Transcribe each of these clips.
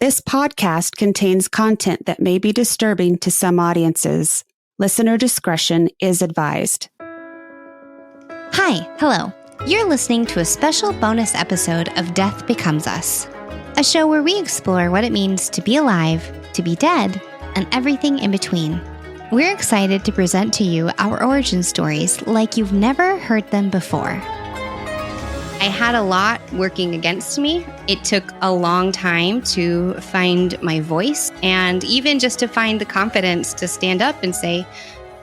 This podcast contains content that may be disturbing to some audiences. Listener discretion is advised. Hi, hello. You're listening to a special bonus episode of Death Becomes Us, a show where we explore what it means to be alive, to be dead, and everything in between. We're excited to present to you our origin stories like you've never heard them before. I had a lot working against me. It took a long time to find my voice and even just to find the confidence to stand up and say,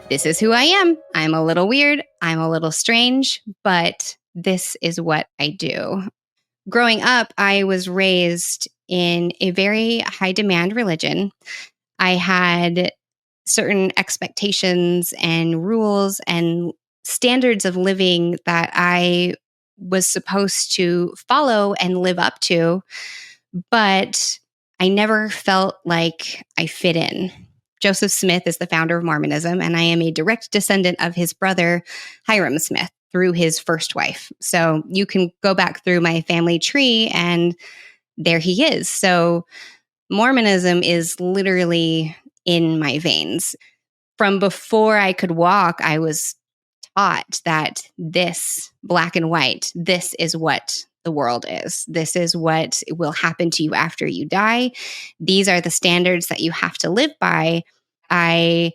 this is who I am. I'm a little weird. I'm a little strange, but this is what I do. Growing up, I was raised in a very high demand religion. I had certain expectations and rules and standards of living that I was supposed to follow and live up to, but I never felt like I fit in. Joseph Smith is the founder of Mormonism, and I am a direct descendant of his brother, Hiram Smith, through his first wife. So you can go back through my family tree, and there he is. So Mormonism is literally in my veins. From before I could walk, I was taught that this, black and white, this is what the world is. This is what will happen to you after you die. These are the standards that you have to live by. I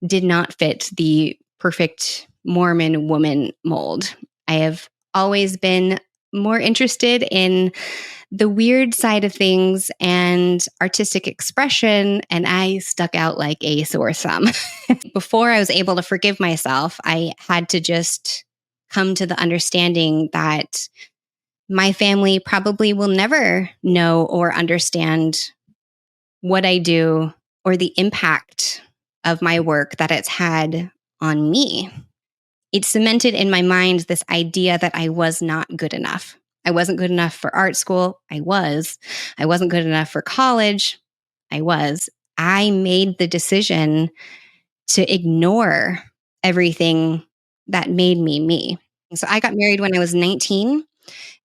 did not fit the perfect Mormon woman mold. I have always been more interested in the weird side of things and artistic expression, and I stuck out like a sore thumb. Before I was able to forgive myself, I had to just come to the understanding that my family probably will never know or understand what I do or the impact of my work that it's had on me. It cemented in my mind this idea that I was not good enough. I wasn't good enough for art school. I was. I wasn't good enough for college. I was. I made the decision to ignore everything that made me me. So I got married when I was 19,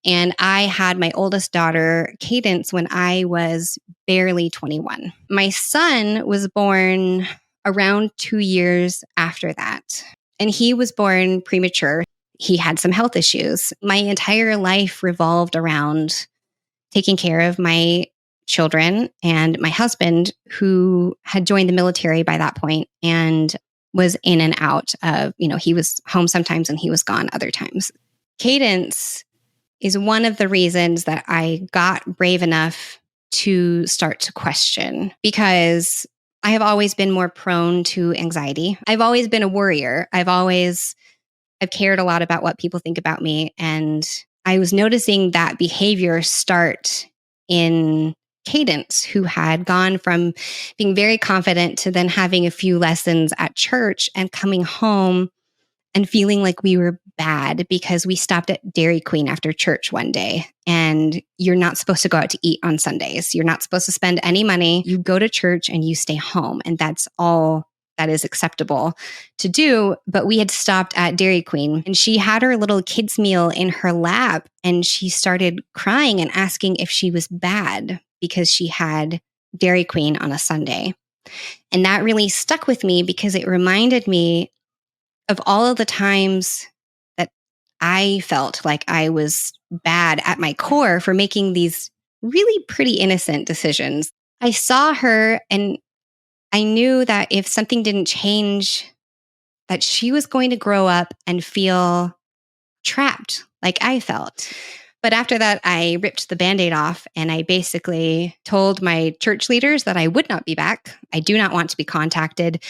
and I had my oldest daughter, Cadence, when I was barely 21. My son was born around 2 years after that, and he was born premature. He had some health issues. My entire life revolved around taking care of my children and my husband, who had joined the military by that point and was in and out of, he was home sometimes and he was gone other times. Cadence is one of the reasons that I got brave enough to start to question, because I have always been more prone to anxiety. I've always been a worrier. I've cared a lot about what people think about me. And I was noticing that behavior start in Cadence, who had gone from being very confident to then having a few lessons at church and coming home and feeling like we were bad because we stopped at Dairy Queen after church one day. And you're not supposed to go out to eat on Sundays. You're not supposed to spend any money. You go to church and you stay home. And that's all that is acceptable to do. But we had stopped at Dairy Queen, and she had her little kids meal in her lap, and she started crying and asking if she was bad because she had Dairy Queen on a Sunday. And that really stuck with me because it reminded me of all of the times that I felt like I was bad at my core for making these really pretty innocent decisions. I saw her, and I knew that if something didn't change, that she was going to grow up and feel trapped like I felt. But after that, I ripped the Band-Aid off, and I basically told my church leaders that I would not be back. I do not want to be contacted.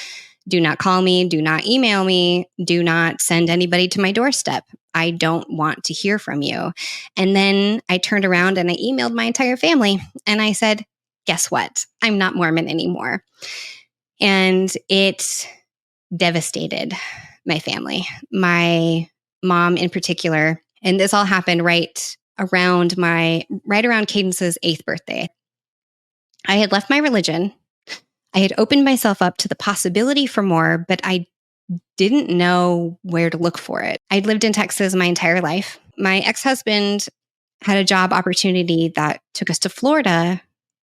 Do not call me. Do not email me. Do not send anybody to my doorstep. I don't want to hear from you. And then I turned around and I emailed my entire family, and I said, guess what? I'm not Mormon anymore. And it devastated my family, my mom in particular. And this all happened right around Cadence's 8th birthday. I had left my religion. I had opened myself up to the possibility for more, but I didn't know where to look for it. I'd lived in Texas my entire life. My ex-husband had a job opportunity that took us to Florida,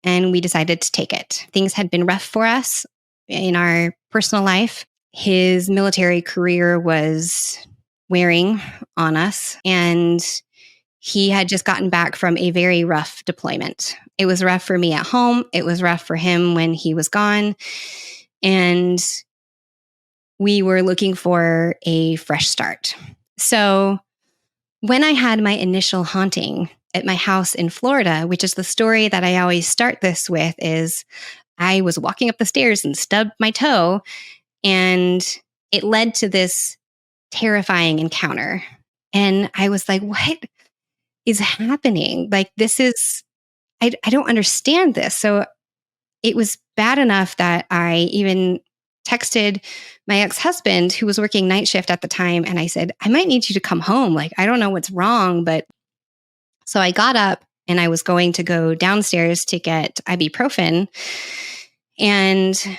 and we decided to take it. Things had been rough for us in our personal life. His military career was wearing on us, and he had just gotten back from a very rough deployment. It was rough for me at home. It was rough for him when he was gone. And we were looking for a fresh start. So when I had my initial haunting at my house in Florida, which is the story that I always start this with, is I was walking up the stairs and stubbed my toe, and it led to this terrifying encounter. And I was like, what is happening? Like, this is, I don't understand this. So it was bad enough that I even texted my ex-husband, who was working night shift at the time. And I said, I might need you to come home. Like, I don't know what's wrong. But so I got up and I was going to go downstairs to get ibuprofen. And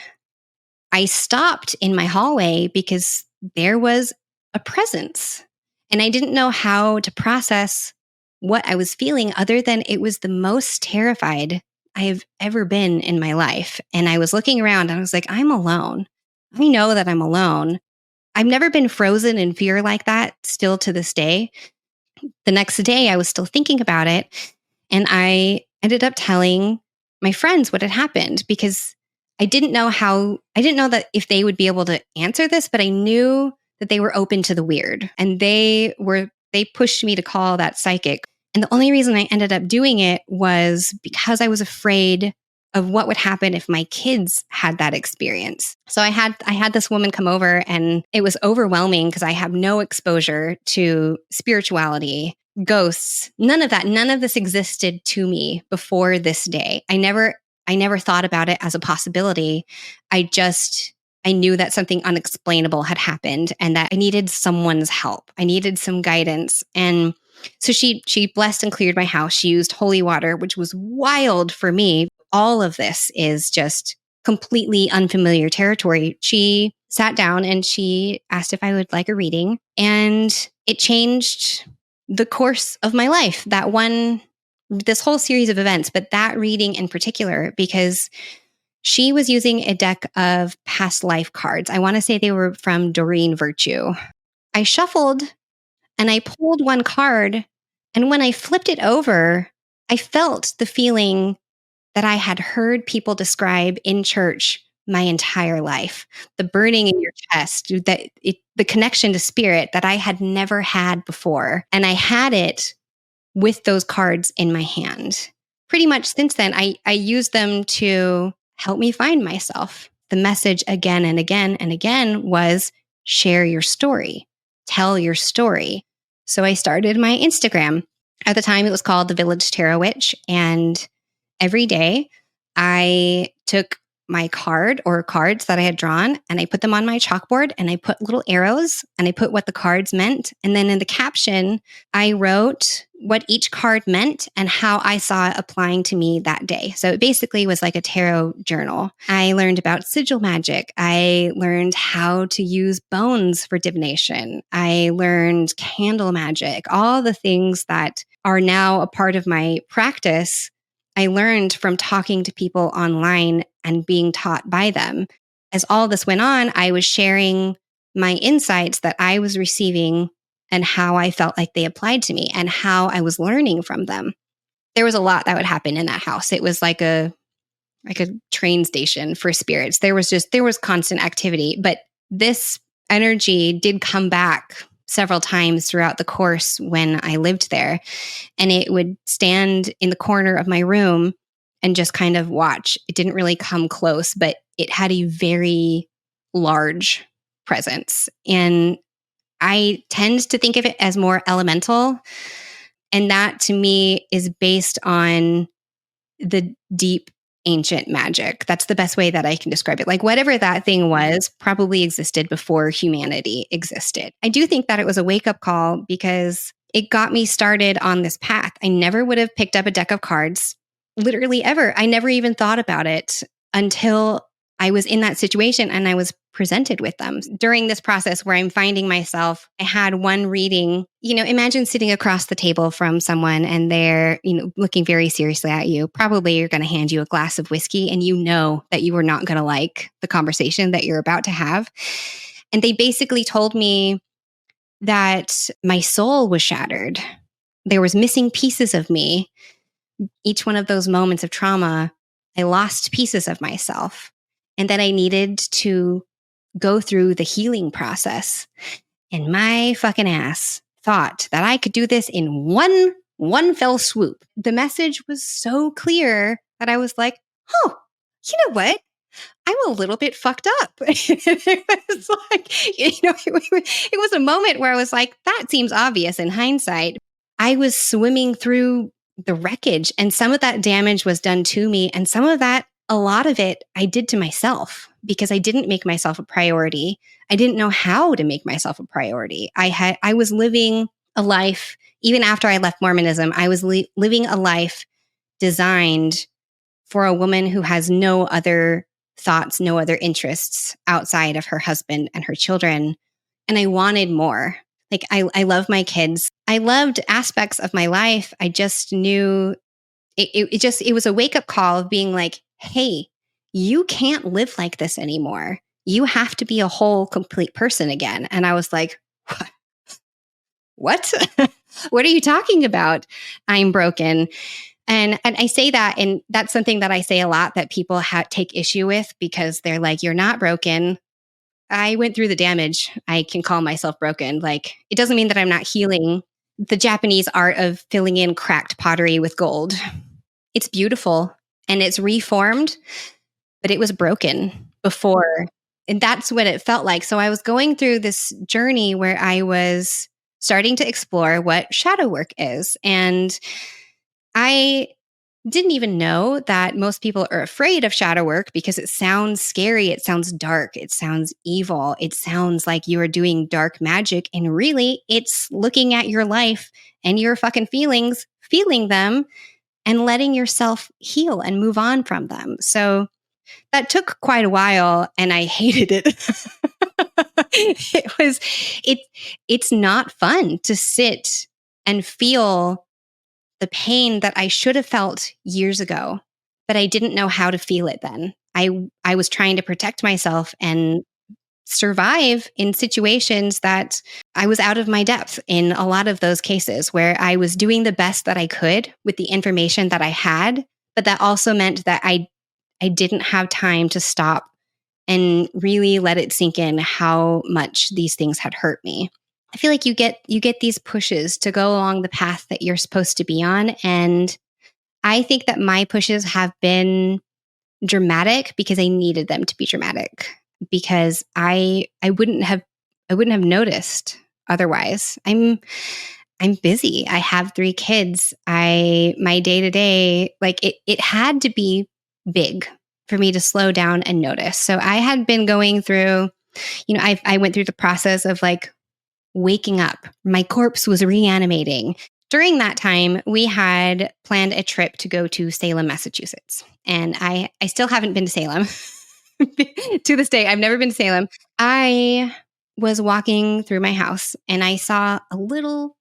I stopped in my hallway because there was a presence. And I didn't know how to process what I was feeling other than it was the most terrified I have ever been in my life. And I was looking around and I was like, I'm alone. I know that I'm alone. I've never been frozen in fear like that, still to this day. The next day, I was still thinking about it. And I ended up telling my friends what had happened because I didn't know that if they would be able to answer this, but I knew that they were open to the weird. And they pushed me to call that psychic. And the only reason I ended up doing it was because I was afraid of what would happen if my kids had that experience. So I had this woman come over, and it was overwhelming because I have no exposure to spirituality, ghosts, none of that. None of this existed to me before this day. I never thought about it as a possibility. I knew that something unexplainable had happened and that I needed someone's help. I needed some guidance. And so she blessed and cleared my house. She used holy water, which was wild for me. All of this is just completely unfamiliar territory. She sat down and she asked if I would like a reading, and it changed the course of my life. This whole series of events, but that reading in particular, because she was using a deck of past life cards. I want to say they were from Doreen Virtue. I shuffled and I pulled one card, and when I flipped it over, I felt the feeling that I had heard people describe in church my entire life. The burning in your chest, the connection to spirit that I had never had before. And I had it with those cards in my hand. Pretty much since then, I used them to help me find myself. The message again and again and again was share your story, tell your story. So I started my Instagram. At the time, it was called The Village Tarot Witch. And every day I took my card or cards that I had drawn and I put them on my chalkboard and I put little arrows and I put what the cards meant. And then in the caption, I wrote what each card meant and how I saw it applying to me that day. So it basically was like a tarot journal. I learned about sigil magic. I learned how to use bones for divination. I learned candle magic, all the things that are now a part of my practice. I learned from talking to people online and being taught by them. As all this went on, I was sharing my insights that I was receiving and how I felt like they applied to me and how I was learning from them. There was a lot that would happen in that house. It was like a train station for spirits. There was constant activity, but this energy did come back several times throughout the course when I lived there. And it would stand in the corner of my room and just kind of watch. It didn't really come close, but it had a very large presence. And I tend to think of it as more elemental. And that to me is based on the deep ancient magic. That's the best way that I can describe it. Like whatever that thing was probably existed before humanity existed. I do think that it was a wake-up call because it got me started on this path. I never would have picked up a deck of cards, literally ever. I never even thought about it until I was in that situation and I was presented with them. During this process where I'm finding myself, I had one reading, imagine sitting across the table from someone and they're, looking very seriously at you. Probably you're going to hand you a glass of whiskey and you know that you are not going to like the conversation that you're about to have. And they basically told me that my soul was shattered. There was missing pieces of me. Each one of those moments of trauma, I lost pieces of myself. And then I needed to go through the healing process. And my fucking ass thought that I could do this in one fell swoop. The message was so clear that I was like, oh, you know what? I'm a little bit fucked up. It was like, it was a moment where I was like, that seems obvious in hindsight. I was swimming through the wreckage, and some of that damage was done to me. And some of that, a lot of it, I did to myself because I didn't make myself a priority. I didn't know how to make myself a priority. I was living a life, even after I left Mormonism, I was living a life designed for a woman who has no other thoughts, no other interests outside of her husband and her children. And I wanted more. Like, I love my kids. I loved aspects of my life. I just knew it was a wake up call of being like, hey, you can't live like this anymore. You have to be a whole, complete person again. And I was like, what? What are you talking about? I'm broken. And I say that, and that's something that I say a lot that people take issue with because they're like, you're not broken. I went through the damage. I can call myself broken. Like, it doesn't mean that I'm not healing. The Japanese art of filling in cracked pottery with gold. It's beautiful and it's reformed, but it was broken before. And that's what it felt like. So I was going through this journey where I was starting to explore what shadow work is. And I didn't even know that most people are afraid of shadow work because it sounds scary. It sounds dark. It sounds evil. It sounds like you are doing dark magic. And really, it's looking at your life and your fucking feelings, feeling them, and letting yourself heal and move on from them. So that took quite a while and I hated it. It's not fun to sit and feel the pain that I should have felt years ago, but I didn't know how to feel it then. I was trying to protect myself and survive in situations that I was out of my depth in a lot of those cases where I was doing the best that I could with the information that I had, but that also meant that I didn't have time to stop and really let it sink in how much these things had hurt me. I feel like you get these pushes to go along the path that you're supposed to be on. And I think that my pushes have been dramatic because I needed them to be dramatic because I wouldn't have noticed otherwise. I'm busy. I have 3 kids. My day-to-day, like it had to be big for me to slow down and notice. So I had been going through, I went through the process of like waking up. My corpse was reanimating. During that time, we had planned a trip to go to Salem, Massachusetts. And I still haven't been to Salem. To this day, I've never been to Salem. I was walking through my house and I saw a little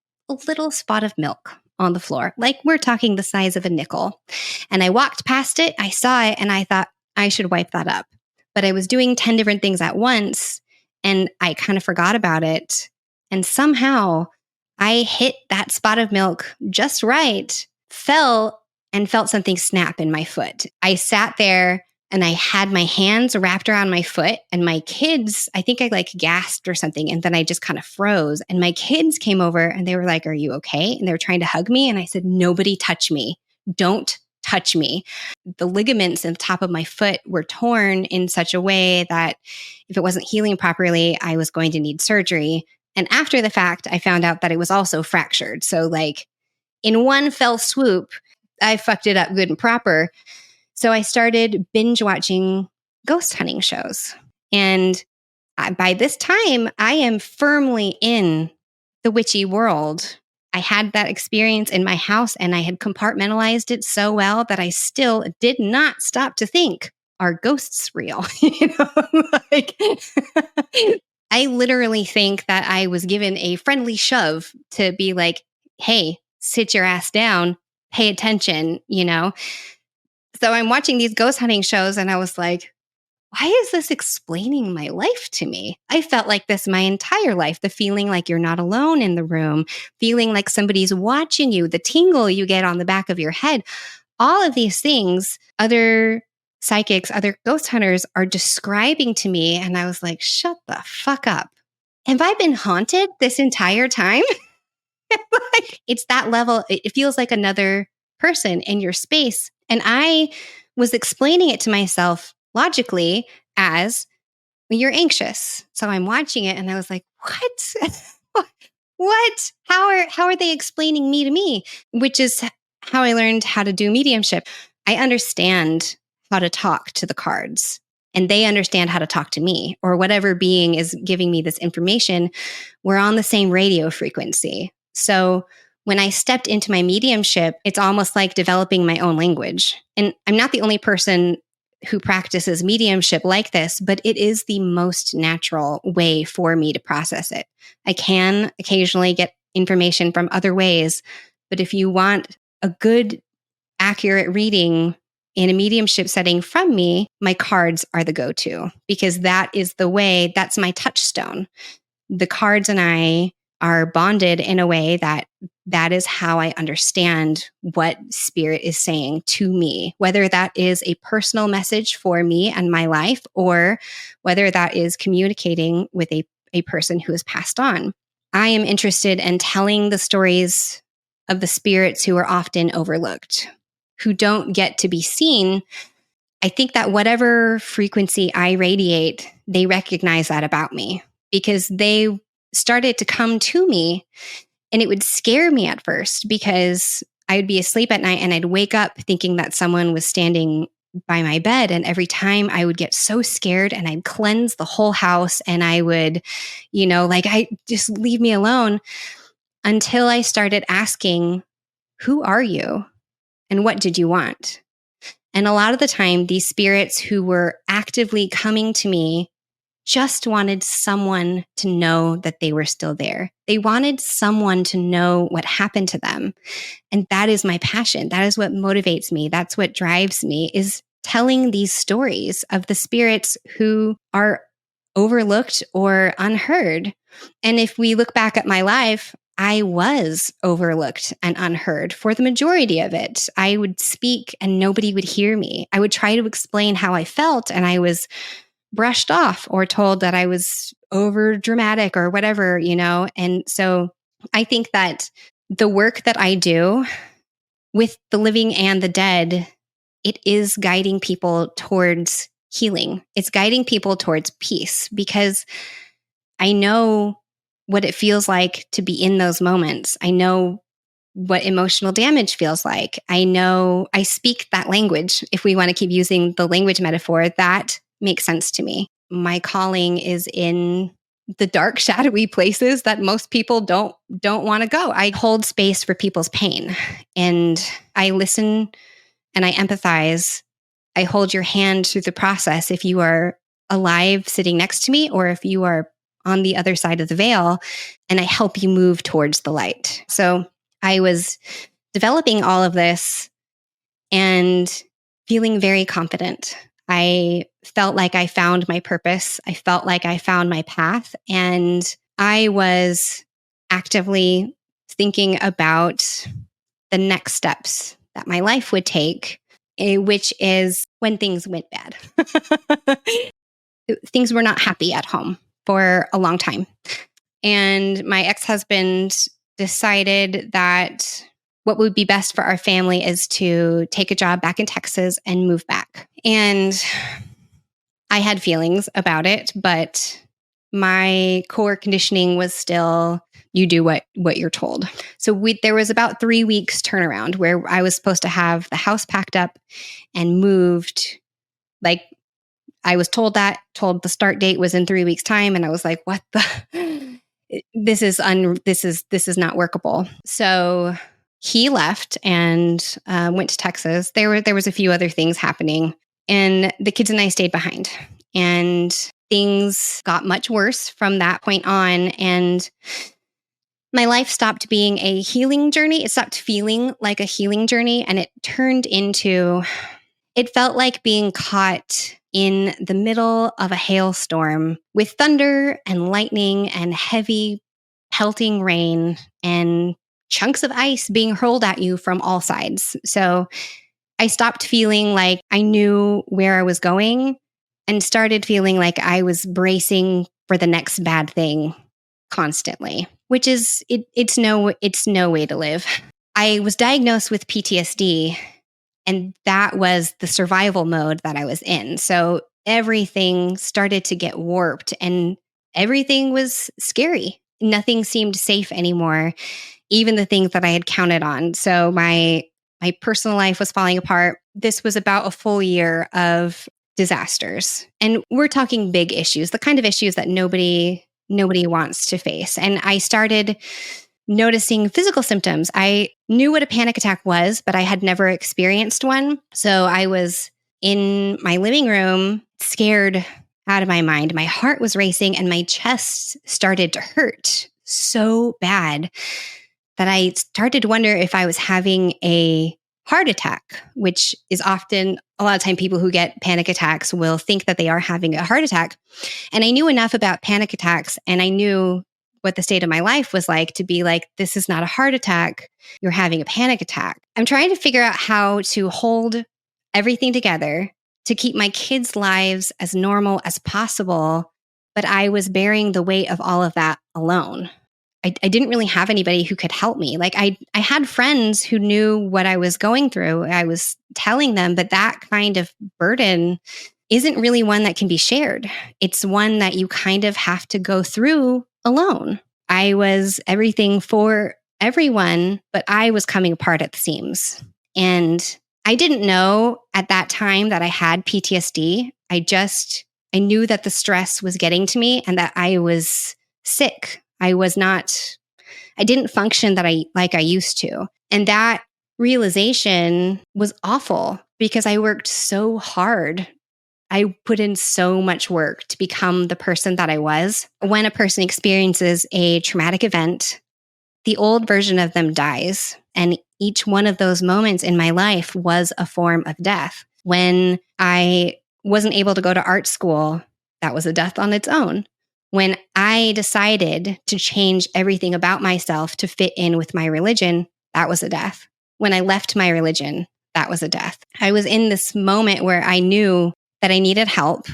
spot of milk on the floor. Like, we're talking the size of a nickel. And I walked past it, I saw it, and I thought I should wipe that up. But I was doing 10 different things at once and I kind of forgot about it. And somehow I hit that spot of milk just right, fell, and felt something snap in my foot. I sat there and I had my hands wrapped around my foot, and my kids, I think I like gasped or something. And then I just kind of froze. And my kids came over and they were like, "Are you okay?" And they were trying to hug me. And I said, "Nobody touch me. Don't touch me." The ligaments in the top of my foot were torn in such a way that if it wasn't healing properly, I was going to need surgery. And after the fact, I found out that it was also fractured. So like in one fell swoop, I fucked it up good and proper. So I started binge watching ghost hunting shows. And by this time, I am firmly in the witchy world. I had that experience in my house and I had compartmentalized it so well that I still did not stop to think, are ghosts real? You know, like I literally think that I was given a friendly shove to be like, hey, sit your ass down, pay attention, you know? So I'm watching these ghost hunting shows and I was like, why is this explaining my life to me? I felt like this my entire life. The feeling like you're not alone in the room, feeling like somebody's watching you, the tingle you get on the back of your head. All of these things, other psychics, other ghost hunters are describing to me. And I was like, shut the fuck up. Have I been haunted this entire time? Like, it's that level. It feels like another person in your space. And I was explaining it to myself logically as you're anxious. So I'm watching it and I was like, what? What? How are they explaining me to me? Which is how I learned how to do mediumship. I understand how to talk to the cards and they understand how to talk to me, or whatever being is giving me this information. We're on the same radio frequency. So when I stepped into my mediumship, it's almost like developing my own language. And I'm not the only person who practices mediumship like this, but it is the most natural way for me to process it. I can occasionally get information from other ways, but if you want a good, accurate reading in a mediumship setting from me, my cards are the go-to, because that is the way, that's my touchstone. The cards and I are bonded in a way that is how I understand what spirit is saying to me, whether that is a personal message for me and my life, or whether that is communicating with a person who has passed on. I am interested in telling the stories of the spirits who are often overlooked, who don't get to be seen. I think that whatever frequency I radiate, they recognize that about me, because they started to come to me. And it would scare me at first, because I would be asleep at night and I'd wake up thinking that someone was standing by my bed. And every time I would get so scared and I'd cleanse the whole house and I would, like, I just leave me alone, until I started asking, who are you? And what did you want? And a lot of the time, these spirits who were actively coming to me just wanted someone to know that they were still there. They wanted someone to know what happened to them. And that is my passion. That is what motivates me. That's what drives me, is telling these stories of the spirits who are overlooked or unheard. And if we look back at my life, I was overlooked and unheard for the majority of it. I would speak and nobody would hear me. I would try to explain how I felt and I was brushed off or told that I was over dramatic or whatever, And so I think that the work that I do with the living and the dead, it is guiding people towards healing. It's guiding people towards peace, because I know what it feels like to be in those moments. I know what emotional damage feels like. I know I speak that language. If we want to keep using the language metaphor, that makes sense to me. My calling is in the dark, shadowy places that most people don't want to go. I hold space for people's pain and I listen and I empathize. I hold your hand through the process if you are alive sitting next to me, or if you are on the other side of the veil, and I help you move towards the light. So I was developing all of this and feeling very confident. I felt like I found my purpose. I felt like I found my path. And I was actively thinking about the next steps that my life would take, which is when things went bad. Things were not happy at home for a long time. And my ex-husband decided that what would be best for our family is to take a job back in Texas and move back. And I had feelings about it, but my core conditioning was still, you do what you're told. So there was about 3 weeks turnaround where I was supposed to have the house packed up and moved. Like, I was told the start date was in 3 weeks time. And I was like, what the, this is not workable. So he left and went to Texas. There was a few other things happening. And the kids and I stayed behind. And things got much worse from that point on. And my life stopped being a healing journey. It stopped feeling like a healing journey. And it felt like being caught in the middle of a hailstorm with thunder and lightning and heavy pelting rain and chunks of ice being hurled at you from all sides. So I stopped feeling like I knew where I was going and started feeling like I was bracing for the next bad thing constantly, which is it's no way to live. I was diagnosed with PTSD, and that was the survival mode that I was in. So everything started to get warped and everything was scary. Nothing seemed safe anymore, even the things that I had counted on. So my personal life was falling apart. This was about a full year of disasters. And we're talking big issues, the kind of issues that nobody wants to face. And I started noticing physical symptoms. I knew what a panic attack was, but I had never experienced one. So I was in my living room, scared out of my mind. My heart was racing and my chest started to hurt so bad that I started to wonder if I was having a heart attack, which is often a lot of time people who get panic attacks will think that they are having a heart attack. And I knew enough about panic attacks and I knew what the state of my life was like to be like, this is not a heart attack. You're having a panic attack. I'm trying to figure out how to hold everything together to keep my kids' lives as normal as possible. But I was bearing the weight of all of that alone. I didn't really have anybody who could help me. Like I had friends who knew what I was going through. I was telling them, but that kind of burden isn't really one that can be shared. It's one that you kind of have to go through alone. I was everything for everyone, but I was coming apart at the seams. And I didn't know at that time that I had PTSD. I knew that the stress was getting to me and that I was sick. I didn't function like I used to. And that realization was awful because I worked so hard. I put in so much work to become the person that I was. When a person experiences a traumatic event, the old version of them dies. And each one of those moments in my life was a form of death. When I wasn't able to go to art school, that was a death on its own. When I decided to change everything about myself to fit in with my religion, that was a death. When I left my religion, that was a death. I was in this moment where I knew that I needed help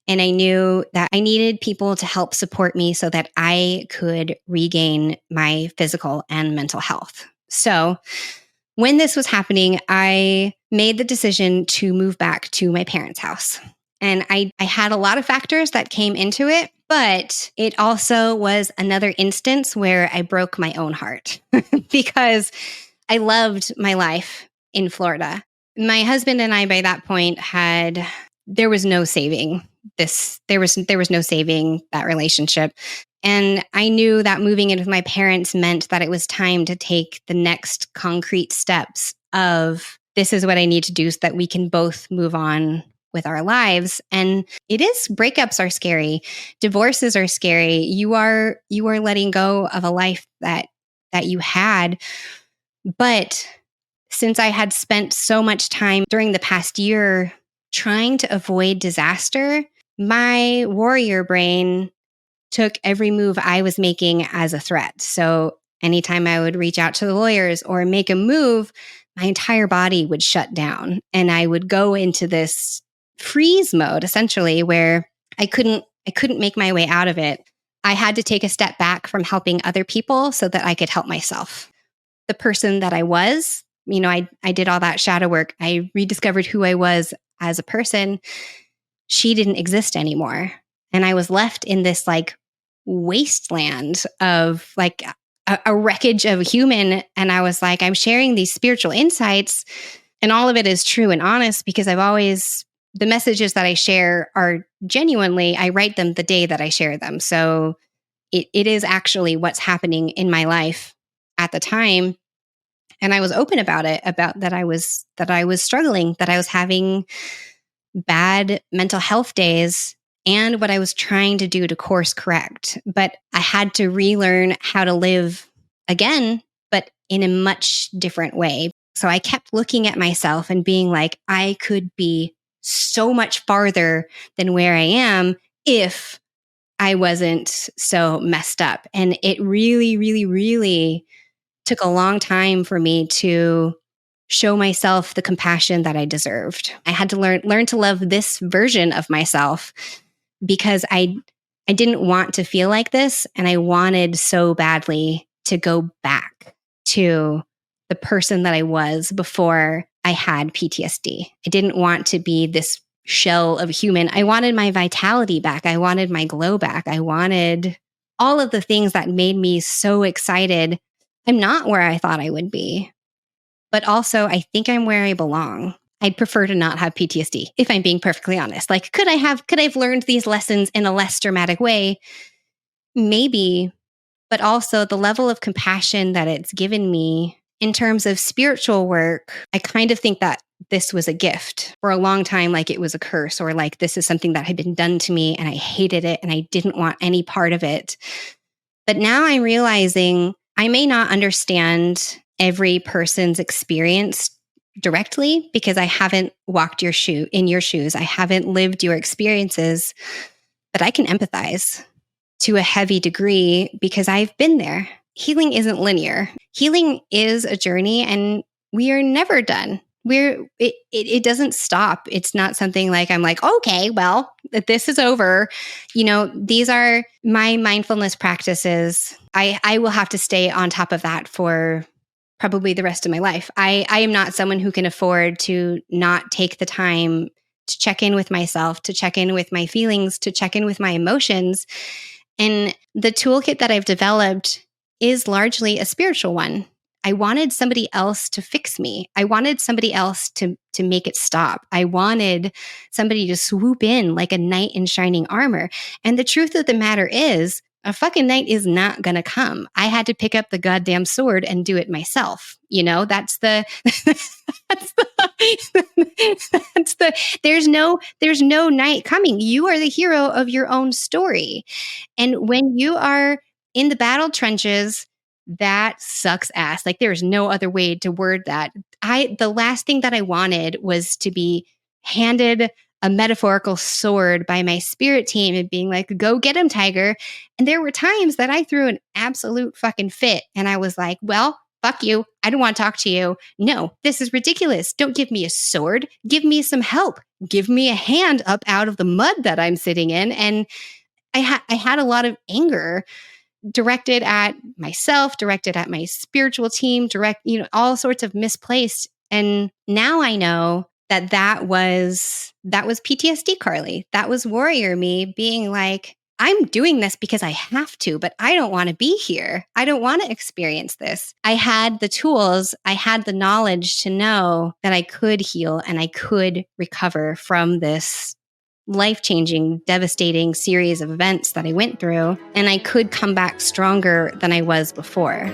and I knew that I needed people to help support me so that I could regain my physical and mental health. So when this was happening, I made the decision to move back to my parents' house. And I had a lot of factors that came into it, but it also was another instance where I broke my own heart because I loved my life in Florida. My husband and I, by that point, there was no saving this. There was no saving that relationship. And I knew that moving in with my parents meant that it was time to take the next concrete steps of this is what I need to do so that we can both move on with our lives. And breakups are scary. Divorces are scary. You are letting go of a life that you had. But since I had spent so much time during the past year trying to avoid disaster, my warrior brain took every move I was making as a threat. So anytime I would reach out to the lawyers or make a move, my entire body would shut down and I would go into this freeze mode, essentially, where I couldn't make my way out of it. I had to take a step back from helping other people so that I could help myself. The person that I was, I did all that shadow work. I rediscovered who I was as a person. She didn't exist anymore. And I was left in this like wasteland of like a wreckage of a human. And I was like, I'm sharing these spiritual insights and all of it is true and honest because the messages that I share are genuinely, I write them the day that I share them. So it is actually what's happening in my life at the time. And I was open about it, about that I was struggling, that I was having bad mental health days and what I was trying to do to course correct. But I had to relearn how to live again, but in a much different way. So I kept looking at myself and being like, I could be so much farther than where I am if I wasn't so messed up. And it really, really, really took a long time for me to show myself the compassion that I deserved. I had to learn to love this version of myself because I didn't want to feel like this, and I wanted so badly to go back to the person that I was before I had PTSD. I didn't want to be this shell of human. I wanted my vitality back. I wanted my glow back. I wanted all of the things that made me so excited. I'm not where I thought I would be, but also I think I'm where I belong. I'd prefer to not have PTSD, if I'm being perfectly honest. Like, could I have learned these lessons in a less dramatic way? Maybe, but also the level of compassion that it's given me in terms of spiritual work. I kind of think that this was a gift. For a long time, like it was a curse, or like this is something that had been done to me and I hated it and I didn't want any part of it. But now I'm realizing I may not understand every person's experience directly because I haven't walked in your shoes. I haven't lived your experiences, but I can empathize to a heavy degree because I've been there. Healing isn't linear. Healing is a journey, and we are never done. It doesn't stop. It's not something like I'm like, okay, well, this is over. These are my mindfulness practices. I will have to stay on top of that for probably the rest of my life. I am not someone who can afford to not take the time to check in with myself, to check in with my feelings, to check in with my emotions. And the toolkit that I've developed is largely a spiritual one. I wanted somebody else to fix me. I wanted somebody else to make it stop. I wanted somebody to swoop in like a knight in shining armor. And the truth of the matter is, a fucking knight is not going to come. I had to pick up the goddamn sword and do it myself. That's the there's no knight coming. You are the hero of your own story. And when you are in the battle trenches, that sucks ass. Like, there's no other way to word that. The last thing that I wanted was to be handed a metaphorical sword by my spirit team and being like, go get him, tiger. And there were times that I threw an absolute fucking fit. And I was like, well, fuck you. I don't want to talk to you. No, this is ridiculous. Don't give me a sword. Give me some help. Give me a hand up out of the mud that I'm sitting in. And I had a lot of anger directed at myself, directed at my spiritual team, all sorts of misplaced. And now I know that was PTSD Karly. That was warrior me being like, I'm doing this because I have to, but I don't want to be here. I don't want to experience this. I had the tools, I had the knowledge to know that I could heal and I could recover from this life-changing, devastating series of events that I went through, and I could come back stronger than I was before.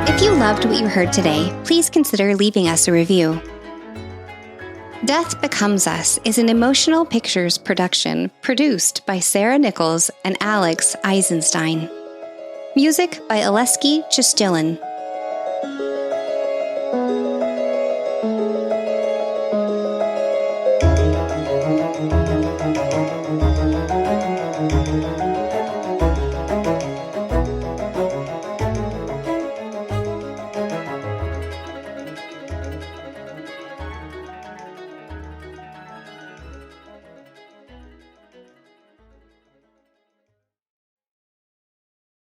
If you loved what you heard today, please consider leaving us a review. Death Becomes Us is an Emotional Pictures production produced by Sarah Nichols and Alex Eisenstein. Music by Oleski Chistilin.